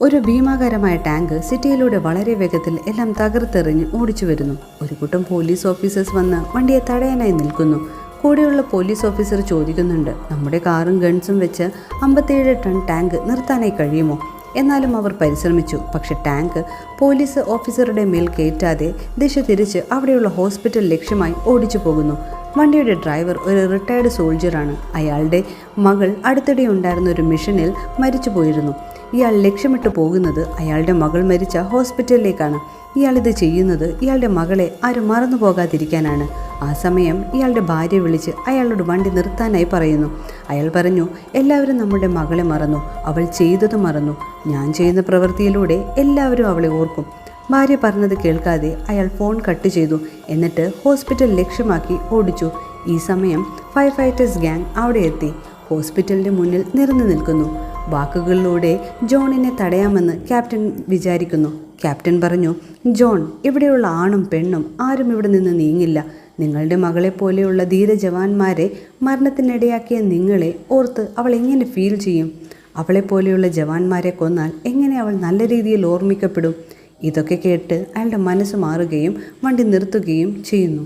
ഒരു ഭീമാകാരമായ ടാങ്ക് സിറ്റിയിലൂടെ വളരെ വേഗത്തിൽ എല്ലാം തകർത്തെറിഞ്ഞ് ഓടിച്ചു വരുന്നു. ഒരു കൂട്ടം പോലീസ് ഓഫീസേഴ്സ് വന്ന് വണ്ടിയെ തടയാനായി നിൽക്കുന്നു. കൂടെയുള്ള പോലീസ് ഓഫീസർ ചോദിക്കുന്നുണ്ട്, നമ്മുടെ കാറും ഗൺസും വെച്ച് 57 ടൺ ടാങ്ക് നിർത്താനായി കഴിയുമോ? എന്നാലും അവർ പരിശ്രമിച്ചു. പക്ഷെ ടാങ്ക് പോലീസ് ഓഫീസറുടെ മേൽ കയറ്റാതെ ദിശ തിരിച്ച് അവിടെയുള്ള ഹോസ്പിറ്റൽ ലക്ഷ്യമായി ഓടിച്ചു പോകുന്നു. വണ്ടിയുടെ ഡ്രൈവർ ഒരു റിട്ടയർഡ് സോൾജറാണ്. അയാളുടെ മകൾ അടുത്തിടെ ഉണ്ടായിരുന്ന ഒരു മിഷനിൽ മരിച്ചു പോയിരുന്നു. ഇയാൾ ലക്ഷ്യമിട്ട് പോകുന്നത് അയാളുടെ മകൾ മരിച്ച ഹോസ്പിറ്റലിലേക്കാണ്. ഇയാളിത് ചെയ്യുന്നത് ഇയാളുടെ മകളെ ആരും മറന്നു പോകാതിരിക്കാനാണ്. ആ സമയം ഇയാളുടെ ഭാര്യ വിളിച്ച് അയാളോട് വണ്ടി നിർത്താനായി പറയുന്നു. അയാൾ പറഞ്ഞു, എല്ലാവരും നമ്മുടെ മകളെ മറന്നു, അവൾ ചെയ്തത് മറന്നു. ഞാൻ ചെയ്യുന്ന പ്രവൃത്തിയിലൂടെ എല്ലാവരും അവളെ ഓർക്കും. ഭാര്യ പറഞ്ഞത് കേൾക്കാതെ അയാൾ ഫോൺ കട്ട് ചെയ്തു. എന്നിട്ട് ഹോസ്പിറ്റൽ ലക്ഷ്യമാക്കി ഓടിച്ചു. ഈ സമയം ഫയർ ഫൈറ്റേഴ്സ് ഗ്യാങ് അവിടെ എത്തി. ഹോസ്പിറ്റലിൻ്റെ മുന്നിൽ നിറഞ്ഞു നിൽക്കുന്നു. വാക്കുകളിലൂടെ ജോണിനെ തടയാമെന്ന് ക്യാപ്റ്റൻ വിചാരിക്കുന്നു. ക്യാപ്റ്റൻ പറഞ്ഞു, ജോൺ, ഇവിടെയുള്ള ആണും പെണ്ണും ആരും ഇവിടെ നിന്ന് നീങ്ങില്ല. നിങ്ങളുടെ മകളെ പോലെയുള്ള ധീരജവാന്മാരെ മരണത്തിനിടയാക്കിയ നിങ്ങളെ ഓർത്ത് അവൾ എങ്ങനെ ഫീൽ ചെയ്യും? അവളെപ്പോലെയുള്ള ജവാന്മാരെ കൊന്നാൽ എങ്ങനെ അവൾ നല്ല രീതിയിൽ ഓർമ്മിക്കപ്പെടും? ഇതൊക്കെ കേട്ട് അയാളുടെ മനസ്സ് മാറുകയും വണ്ടി നിർത്തുകയും ചെയ്യുന്നു.